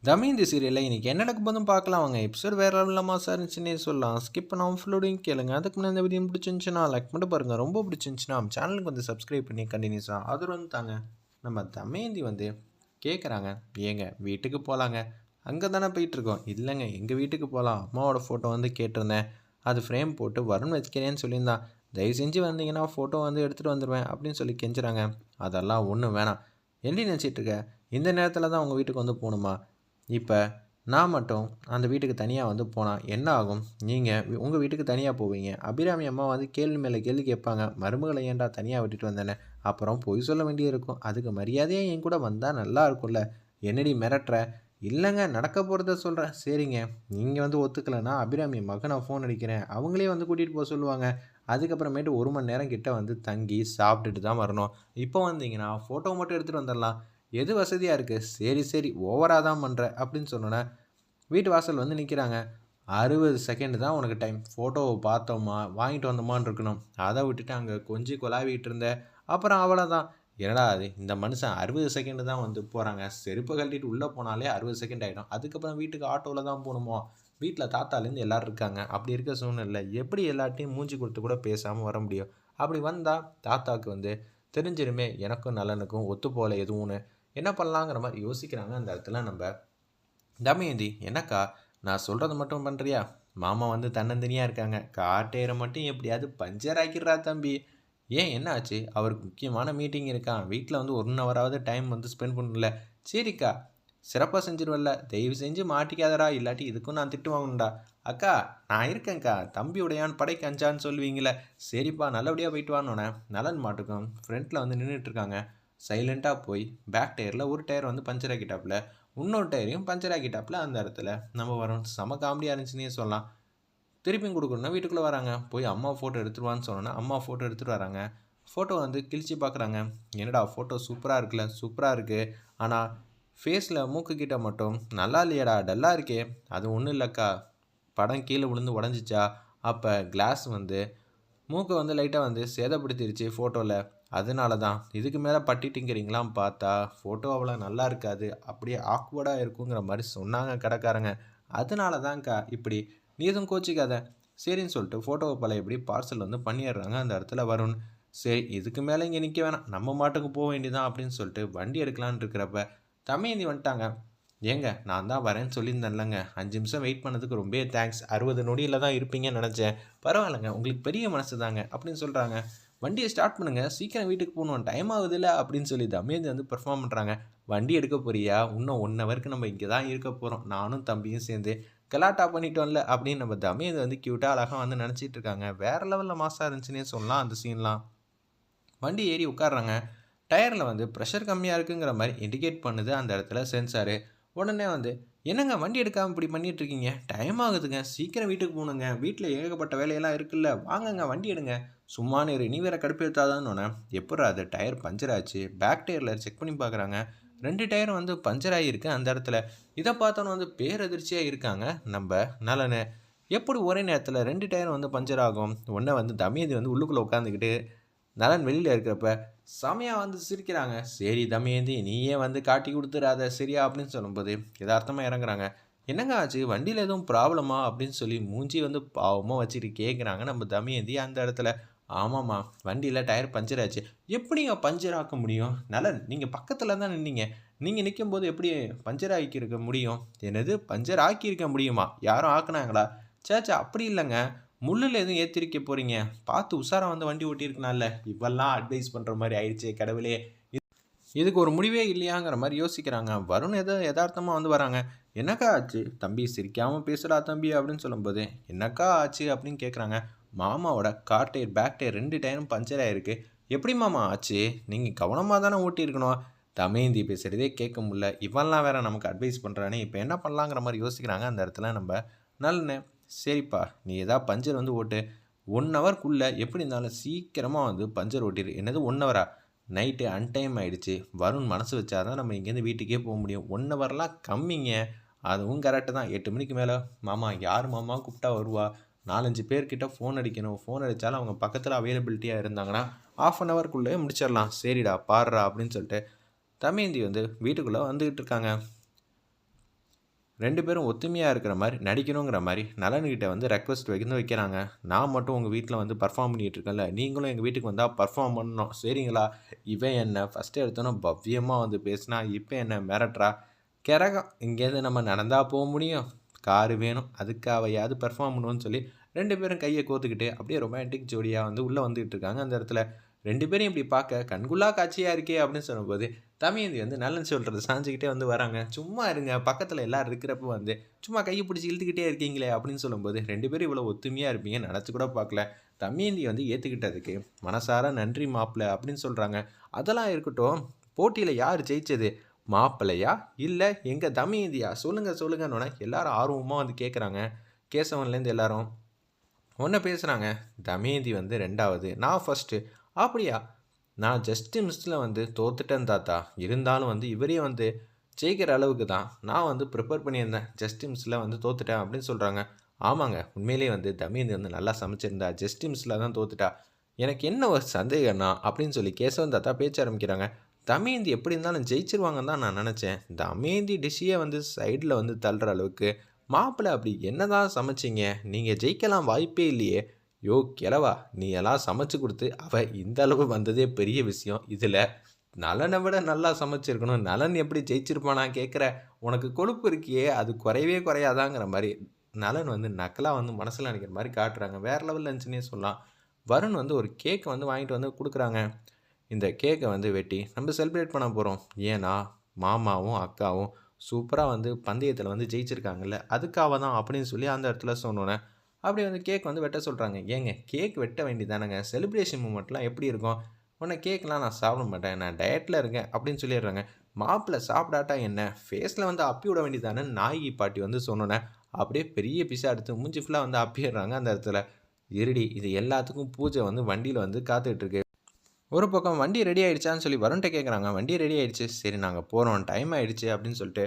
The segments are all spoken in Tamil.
தமயந்தி சீரியலில் இன்றைக்கி என்ன நடக்க போதும் பார்க்கலாம் வாங்க. எபிசோட் வேறு லெவலில் மாசாக இருந்துச்சுன்னே சொல்லலாம். ஸ்கிப் பண்ணாமல் ஃபுல்லோடையும் கேளுங்க. அதுக்கு முன்னாடி இந்த வீடியோ பிடிச்சிருந்துச்சுன்னா லைக் மட்டும் பாருங்கள். ரொம்ப பிடிச்சிருந்துச்சுன்னா நம்ம சேனலுக்கு வந்து சப்ஸ்கிரைப் பண்ணி கண்டினியூஸாக ஆதரவு வந்து தாங்க. நம்ம தமயந்தி வந்து கேட்குறாங்க, ஏங்க வீட்டுக்கு போகலாங்க, அங்கே தானே போயிட்டுருக்கோம். இல்லைங்க எங்கள் வீட்டுக்கு போகலாம், அம்மாவோட ஃபோட்டோ வந்து கேட்டிருந்தேன், அது ஃப்ரேம் போட்டு வருண் வச்சுக்கிறேன்னு சொல்லியிருந்தான், தயவு செஞ்சு வந்தீங்கன்னா ஃபோட்டோ வந்து எடுத்துகிட்டு வந்துடுவேன் அப்படின்னு சொல்லி கெஞ்சுறாங்க. அதெல்லாம் ஒன்றும் வேணாம், எப்படி நினச்சிட்டு இருக்க, இந்த நேரத்தில் தான் உங்கள் வீட்டுக்கு வந்து போகணுமா? இப்போ நான் மட்டும் அந்த வீட்டுக்கு தனியாக வந்து போனால் என்ன ஆகும்? நீங்கள் உங்கள் வீட்டுக்கு தனியாக போவீங்க, அபிராமி அம்மா வந்து கேள்வி மேலே கேள்வி கேட்பாங்க, மருமகளை ஏன்டா தனியாக விட்டுட்டு வந்தேன்னு, அப்புறம் பொய் சொல்ல வேண்டியிருக்கும். அதுக்கு மரியாதையாக என் கூட வந்தால் நல்லா இருக்கும்ல, என்னடி மிரட்டுற? இல்லைங்க நடக்க போகிறத சொல்கிறேன். சரிங்க, நீங்கள் வந்து ஒத்துக்கலைன்னா அபிராமி அம்மாவுக்கு நான் ஃபோன் அடிக்கிறேன், அவங்களே வந்து கூட்டிகிட்டு போக சொல்லுவாங்க. அதுக்கப்புறமேட்டு 1 மணி நேரம் கிட்ட வந்து தங்கி சாப்பிட்டுட்டு தான் வரணும். இப்போ வந்தீங்கன்னா ஃபோட்டோ மட்டும் எடுத்துகிட்டு வந்துடலாம், எது வசதியாக இருக்குது? சரி சரி ஓவராக தான் பண்ணுற அப்படின்னு சொன்னோன்னே வீட்டு வாசல் வந்து நிற்கிறாங்க. 60 செகண்ட் தான் உனக்கு டைம், ஃபோட்டோவை பார்த்தோமா வாங்கிட்டு வந்தோமான்னு இருக்கணும், அதை விட்டுட்டு அங்கே கொஞ்சம் கொலாவிட்டு இருந்த. அப்புறம் அவ்வளோதான். என்னடா அது, இந்த மனுஷன் 60 செகண்டு தான் வந்து போகிறாங்க, செருப்பை கழட்டிட்டு உள்ளே போனாலே 60 செகண்ட் ஆகிடும், அதுக்கப்புறம் வீட்டுக்கு ஆட்டோவில் தான் போகணுமோ, வீட்டில் தாத்தாலேருந்து எல்லோரும் இருக்காங்க, அப்படி இருக்க சூழ்நிலை எப்படி எல்லாட்டையும் மூஞ்சி கொடுத்து கூட பேசாமல் வர முடியும்? அப்படி வந்தால் தாத்தாவுக்கு வந்து தெரிஞ்சிருமே எனக்கும் நலனுக்கும் ஒத்து போகல எதுவும்னு. என்ன பண்ணலாங்கிற மாதிரி யோசிக்கிறாங்க. அந்த இடத்துல நம்ம தமயந்தி, என்னக்கா நான் சொல்கிறத மட்டும் பண்ணுறியா? மாமா வந்து தன்னந்தனியாக இருக்காங்க, காட்டேரை மட்டும் எப்படியாவது பஞ்சர் ஆக்கிடுறா தம்பி. ஏன் என்ன ஆச்சு? அவருக்கு முக்கியமான மீட்டிங் இருக்கான், வீட்டில் வந்து 1 ஹவராவது டைம் வந்து ஸ்பெண்ட் பண்ணல. சரிக்கா சிறப்பாக செஞ்சிருவல்ல, தயவு செஞ்சு மாட்டிக்காதடா, இல்லாட்டி இதுக்கும் நான் திட்டு வாங்கணும்டா. அக்கா நான் இருக்கேன்க்கா, தம்பி உடையான் படைக்கு அஞ்சான்னு சொல்லுவீங்களே, சரிப்பா நல்லபடியாக போயிட்டு வானோன்னே நலன் மாட்டுக்கும் ஃப்ரண்ட்டில் வந்து நின்றுட்டுருக்காங்க. சைலண்ட்டாக போய் பேக் டயரில் ஒரு டயர் வந்து பஞ்சர் ஆக்கிட்டாப்புல, இன்னொரு டயரையும் பஞ்சர் ஆக்கிட்டாப்புல. அந்த இடத்துல நம்ம வரோம், செம காமெடியாக இருந்துச்சுன்னே சொல்லலாம். திருப்பியும் கொடுக்கணுன்னா வீட்டுக்குள்ளே வராங்க, போய் அம்மா ஃபோட்டோ எடுத்துருவான்னு சொன்னோன்னா அம்மா ஃபோட்டோ எடுத்துகிட்டு வராங்க. ஃபோட்டோ வந்து கிழிச்சு பார்க்குறாங்க. என்னடா ஃபோட்டோ சூப்பராக இருக்குல்ல, சூப்பராக இருக்குது, ஆனால் ஃபேஸில் மூக்கு கிட்ட மட்டும் நல்லா இல்லையடா, டல்லாக இருக்கே. அது ஒன்றும் இல்லைக்கா, படம் கீழே விழுந்து உடஞ்சிச்சா, அப்போ கிளாஸ் வந்து மூக்கை வந்து லைட்டாக வந்து சேதப்படுத்திடுச்சு ஃபோட்டோவில், அதனால தான். இதுக்கு மேலே பட்டிட்டிங்கிறீங்களாம் பார்த்தா ஃபோட்டோ அவ்வளோ நல்லா இருக்காது, அப்படியே ஆக்வர்டாக இருக்குங்கிற மாதிரி சொன்னாங்க கடைக்காரங்க. அதனால தான்க்கா இப்படி, நீ எதுவும் கோச்சிக்காத. சரின்னு சொல்லிட்டு ஃபோட்டோவை பழையபடி பார்சல் வந்து பண்ணிடுறாங்க. அந்த இடத்துல வருண், சரி இதுக்கு மேலே இங்கே நிற்க வேணாம், நம்ம மாட்டுக்கு போக வேண்டியதான் அப்படின்னு சொல்லிட்டு வண்டி எடுக்கலான்னு இருக்கிறப்ப தமயந்தி வந்துட்டாங்க. ஏங்க நான் தான் வரேன்னு சொல்லியிருந்தேன்லங்க, 5 நிமிஷம் வெயிட் பண்ணதுக்கு ரொம்ப தேங்க்ஸ், 60 நொடியில் தான் இருப்பீங்கன்னு நினச்சேன், பரவாயில்லைங்க உங்களுக்கு பெரிய மனசு தாங்க அப்படின்னு சொல்கிறாங்க. வண்டியை ஸ்டார்ட் பண்ணுங்கள், சீக்கிரம் வீட்டுக்கு போகணும், டைம் ஆகுதுல்ல அப்படின்னு சொல்லி தமயந்தி வந்து பெர்ஃபார்ம் பண்ணுறாங்க. வண்டி எடுக்க போறியா? இன்னும் 1 ஹவருக்கு நம்ம இங்கே தான் இருக்க போகிறோம், நானும் தம்பியும் சேர்ந்து கலாட்டா பண்ணிட்டோம்ல அப்படின்னு நம்ம தமயந்தி வந்து க்யூட்டாக அழகாக வந்து நினச்சிட்டு இருக்காங்க. வேறு லெவலில் மாசாக இருந்துச்சுன்னே சொல்லலாம் அந்த சீன்லாம். வண்டி ஏறி உட்காடுறாங்க. டயரில் வந்து ப்ரெஷர் கம்மியாக இருக்குங்கிற மாதிரி இண்டிகேட் பண்ணுது அந்த இடத்துல சென்சாரு. உடனே வந்து, என்னங்க வண்டி எடுக்காமல் இப்படி பண்ணிகிட்ருக்கீங்க, டைம் ஆகுதுங்க, சீக்கிரம் வீட்டுக்கு போகணுங்க, வீட்டில் ஏகப்பட்ட வேலையெல்லாம் இருக்குல்ல, வாங்கங்க வண்டி எடுங்க, சும்மா நீ வேறு கடுப்பு எடுத்தாதான்னு. எப்போ அது டயர் பஞ்சர் ஆச்சு, பேக் டயரில் செக் பண்ணி பார்க்குறாங்க, 2 டயரும் வந்து பஞ்சர் ஆகியிருக்கு அந்த இடத்துல. இதை பார்த்தோன்னு வந்து பேரதிர்ச்சியாக இருக்காங்க நம்ம நலனு. எப்படி ஒரே நேரத்தில் 2 டயரும் வந்து பஞ்சர் ஆகும்? ஒன்றை வந்து தமயந்தி வந்து உள்ளுக்குள்ளே உட்காந்துக்கிட்டு நலன் வெளியில் இருக்கிறப்ப செமையாக வந்து சிரிக்கிறாங்க. சரி தமயந்தி நீயே வந்து காட்டி கொடுத்துடாத சரியா அப்படின்னு சொல்லும்போது யதார்த்தமாக இறங்குறாங்க. என்னங்க ஆச்சு, வண்டியில் எதுவும் ப்ராப்ளமா அப்படின்னு சொல்லி மூஞ்சி வந்து பாவமாக வச்சுட்டு கேட்குறாங்க நம்ம தமயந்தி அந்த இடத்துல. ஆமாம்மா வண்டியில் டயர் பஞ்சர் ஆச்சு. எப்படிங்க பஞ்சர் ஆக்க முடியும்? நலன் நீங்கள் பக்கத்தில் தான் நின்னீங்க, நீங்கள் நிற்கும்போது எப்படி பஞ்சர் ஆக்கியிருக்க முடியும்? என்னது பஞ்சர் ஆக்கியிருக்க முடியுமா? யாரும் ஆக்குனாங்களா? சேச்சா அப்படி இல்லைங்க, முள்ளில் எதுவும் ஏற்றிருக்க போகிறீங்க, பார்த்து உஷாராக வந்து வண்டி ஓட்டியிருக்கனால, இவெல்லாம் அட்வைஸ் பண்ணுற மாதிரி ஆயிடுச்சு கடவுளே, இதுக்கு ஒரு முடிவே இல்லையாங்கிற மாதிரி யோசிக்கிறாங்க. வருண் ஏதோ யதார்த்தமாக வந்து வராங்க. என்னக்கா ஆச்சு தம்பி, சிரிக்காமல் பேசுகிறா தம்பி அப்படின்னு சொல்லும்போது என்னக்கா ஆச்சு அப்படின்னு கேட்குறாங்க. மாமாவோட கார் டயர் பேக் டயர் 2 டயரும் பஞ்சர் ஆகிருக்கு. எப்படி மாமா ஆச்சு, நீங்கள் கவனமாக தானே ஓட்டியிருக்கணும். தமயந்தி பேசுகிறதே கேட்க முடியல, இவெல்லாம் வேற நமக்கு அட்வைஸ் பண்ணுறானே, இப்போ என்ன பண்ணலாங்கிற மாதிரி யோசிக்கிறாங்க. அந்த இடத்துல நம்ம நல்ல, சரிப்பா நீ எதாவது பஞ்சர் வந்து ஓட்டு, 1 ஹவருக்குள்ளே எப்படி இருந்தாலும் சீக்கிரமாக வந்து பஞ்சர் ஓட்டிடு. என்னது 1 ஹவரா? நைட்டு அன்டைம் ஆகிடுச்சு, வருண் மனசு வச்சா தான் நம்ம இங்கேருந்து வீட்டுக்கே போக முடியும், 1 ஹவர்லாம் கம்மிங்க. அதுவும் கரெக்டு தான், 8 மணிக்கு மேலே மாமா யார் மாமா கூப்பிட்டா வருவா, 4-5 பேர்கிட்ட ஃபோன் அடிக்கணும், ஃபோன் அடித்தாலும் அவங்க பக்கத்தில் அவைலபிலிட்டியாக இருந்தாங்கன்னா 1/2 ஹவருக்குள்ளே முடிச்சிடலாம். சரிடா பாடுறா அப்படின்னு சொல்லிட்டு தமயந்தி வந்து வீட்டுக்குள்ளே வந்துக்கிட்டு இருக்காங்க. 2 பேரும் ஒத்துமையா இருக்கிற மாரி நடிக்கணுங்கிற மாரி நலன்கிட்ட வந்து ரெக்வெஸ்ட் வைக்கிறாங்க. நான் மட்டும் உங்க வீட்ல வந்து பெர்ஃபார்ம் பண்ணிட்டு இருக்கேன்ல, நீங்களும் எங்க வீட்டுக்கு வந்தா பெர்ஃபார்ம் பண்ணணும். சரிங்களா? இவன் என்ன ஃபர்ஸ்ட்டு எடுத்தோனே பவ்யமா வந்து பேசினா, இப்ப என்ன மிரட்டுறா? கெரகம் இங்கேருந்து நம்ம நடந்தா முடியும். காரு வேணும். அதுக்காவையாவது பெர்ஃபார்ம் பண்ணுவோன்னு சொல்லி 2 பேரும் கைய கோத்துக்கிட்டு அப்படியே ரொமான்டிக் ஜோடியா வந்து உள்ள வந்துகிட்டு இருக்காங்க அந்த இடத்துல. 2 பேரையும் இப்படி பார்க்க கண்கொள்ளா காட்சியா இருக்கே அப்படின்னு சொல்லும்போது, தமயந்தி வந்து நலன் சொல்றத சாஞ்சுக்கிட்டே வந்து வராங்க. சும்மா இருங்க பக்கத்துல எல்லாரும் இருக்கிறப்ப வந்து சும்மா கைய பிடிச்சு இழுத்துக்கிட்டே இருக்கீங்களே அப்படின்னு சொல்லும்போது, 2 பேரும் இவ்வளோ ஒத்துமையா இருப்பீங்கன்னு நெனச்சு கூட பார்க்கல. தமயந்தி வந்து ஏத்துக்கிட்டதுக்கு மனசார நன்றி மாப்ள அப்படின்னு சொல்றாங்க. அதெல்லாம் இருக்கட்டும், போட்டியில யார் ஜெயிச்சது? மாப்பிள்ளையா? இல்ல எங்க தமயந்தியா? சொல்லுங்க சொல்லுங்கன்னோனே எல்லாரும் ஆர்வமா வந்து கேட்குறாங்க. கேசவன்லேருந்து எல்லாரும். உடனே பேசுறாங்க. தமயந்தி வந்து 2வது, நான் ஃபர்ஸ்ட்டு. அப்படியா? நான் ஜஸ்ட் மிஸ்ல வந்து தோத்துட்டேன் தாத்தா. இருந்தாலும் வந்து இவரே வந்து ஜெயிக்கிற அளவுக்கு தான் நான் வந்து ப்ரிப்பேர் பண்ணியிருந்தேன். ஜஸ்ட் மிஸ்ல வந்து தோத்துட்டேன் அப்படின்னு சொல்றாங்க. ஆமாங்க. உண்மையிலேயே வந்து தமயந்தி வந்து நல்லா சமைச்சிருந்தா. ஜஸ்ட் மிஸ்ல தான் தோத்துட்டா. எனக்கு என்ன ஒரு சந்தேகம்னா அப்படின்னு சொல்லி கேசவன் தாத்தா பேச்ச ஆரம்பிக்கிறாங்க. தமயந்தி எப்படி இருந்தாலும் ஜெயிச்சுருவாங்கன்னு தான் நான் நெனச்சேன். தமயந்தி டிஷ்ஷையே வந்து சைடுல வந்து தள்ளுற அளவுக்கு மாப்பிள அப்படி என்னதான் சமைச்சீங்க? நீங்க ஜெயிக்கலாம் வாய்ப்பே இல்லையே! யோவ் கிழவா! நீ எல்லாம் சமைச்சு குடுத்து, அவ இந்த அளவு வந்ததே பெரிய விஷயம். இதுல நலன விட நல்லா சமைச்சிருக்கணும். நலன் எப்படி ஜெயிச்சிருப்பானா கேட்குற? உனக்கு கொழுப்பு இருக்கியே, அது குறையவே குறையாதாங்கிற மாரி, நலன் வந்து நக்கலா வந்து மனசுல நெனைக்கிற மாரி காட்டுறாங்க. வேற லெவல்ல இருந்துச்சுன்னே சொல்லலாம். வருண் வந்து ஒரு கேக் வந்து வாங்கிட்டு வந்து குடுக்குறாங்க. இந்த கேக்க வந்து வெட்டி நம்ம செலிப்ரேட் பண்ண போறோம். ஏன்னா, மாமாவும், அக்காவும் சூப்பரா வந்து பந்தயத்தில வந்து ஜெயிச்சிருக்காங்கல்ல. அதுக்காக தான் அப்படின்னு சொல்லி அந்த இடத்துல சொன்னோனே, அப்படியே வந்து கேக் வந்து வெட்ட சொல்றாங்க. ஏங்க கேக் வெட்ட வேண்டியதானங்க. செலிப்ரேஷன் மூமெண்ட்லாம் எப்படி இருக்கும்? உடனே கேக்லாம் நான் சாப்பிட மாட்டேன். நான் டயட்ல இருக்கேன் அப்படின்னு சொல்லிடுறாங்க. மாப்பிள சாப்பிடாட்டா என்ன? ஃபேஸ்ல வந்து அப்பி விட வேண்டியதானன்னு நாயகி பாட்டி வந்து சொன்னோனே, அப்படியே பெரிய பீஸா எடுத்து மூஞ்சி ஃபுல்லா வந்து அப்பிடுறாங்க அந்த இடத்துல. இருடி இது எல்லாத்துக்கும் பூஜை வந்து வண்டியில வந்து காத்துட்டு இருக்கு. ஒரு பக்கம் வண்டி ரெடி ஆயிடுச்சான்னு சொல்லி வருண்ட்ட கேட்குறாங்க. வண்டி ரெடி ஆயிடுச்சு. சரி நாங்க போறோம். டைம் ஆயிடுச்சு அப்படின்னு சொல்லிட்டு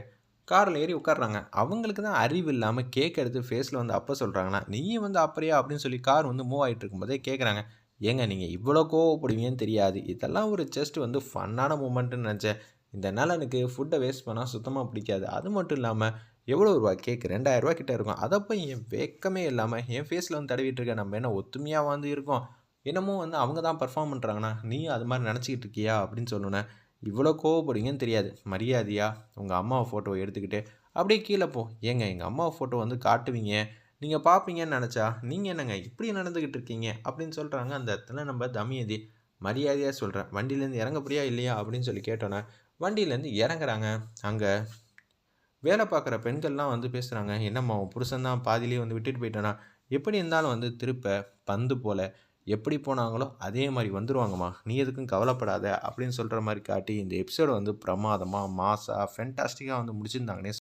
கார்ல ஏறி உட்கார்றாங்க. அவங்களுக்கு தான் அறிவு இல்லாம கேக் எடுத்து ஃபேஸ்ல வந்து அப்ப சொல்றாங்கன்னா, நீயும் வந்து அப்பறியா அப்படின்னு சொல்லி கார் வந்து மூவ் ஆயிட்டு இருக்கும்போதே கேட்குறாங்க. ஏங்க நீங்க இவ்வளோ கோவப்படுவீங்கன்னு தெரியாது. இதெல்லாம் ஒரு ஜஸ்ட் வந்து ஃபன்னான மூமெண்ட்டுன்னு நெனச்சேன். இந்த நலனுக்கு ஃபுட்ட வேஸ்ட் பண்ணா சுத்தமா பிடிக்காது. அது மட்டும் இல்லாம எவ்வளோ ரூவா கேக்? ரூ. 2000 கிட்ட இருக்கும். அத போய் என் வெட்கமே இல்லாம என் ஃபேஸ்ல வந்து தடவிட்டு இருக்க. நம்ம என்ன ஒத்துமையா வந்து இருக்கோம்? என்னமோ வந்து அவங்க தான் பெர்ஃபார்ம் பண்றாங்கன்னா, நீயும் அது மாரி நெனச்சுக்கிட்டு இருக்கியா? அப்படின்னு சொன்னோனே, இவ்வளோ கோவப்படுவீங்கன்னு தெரியாது. மரியாதையா உங்க அம்மாவ ஃபோட்டோவ எடுத்துக்கிட்டு, அப்படியே கீழ போ. ஏங்க எங்க அம்மாவ ஃபோட்டோ வந்து காட்டுவீங்க. நீங்க பார்ப்பீங்கன்னு நெனச்சா, நீங்க என்னங்க இப்படி நடந்துகிட்டு இருக்கீங்க? அப்படின்னு சொல்றாங்க அந்த இடத்துல நம்ம தமயந்தி. மரியாதையா சொல்றேன். வண்டியிலேருந்து இறங்க போறியா? இல்லையா? அப்படின்னு சொல்லி கேட்டோனே, வண்டியிலேருந்து இறங்குறாங்க. அங்க வேலை பார்க்குற பெண்கள்லாம் வந்து பேசுறாங்க. என்னம்மா உன் புருஷன் தான் பாதியிலேயே வந்து விட்டுட்டு போயிட்டானா? எப்படி இருந்தாலும் வந்து திருப்ப பந்து போல எப்படி போனாங்களோ அதே மாரி வந்துருவாங்கம்மா. நீ எதுக்கும் கவலைப்படாத அப்படின்னு சொல்ற மாரி காட்டி இந்த எபிசோட வந்து பிரமாதமா, மாஸா, ஃபென்டாஸ்டிக்கா வந்து முடிச்சிருந்தாங்கன்னே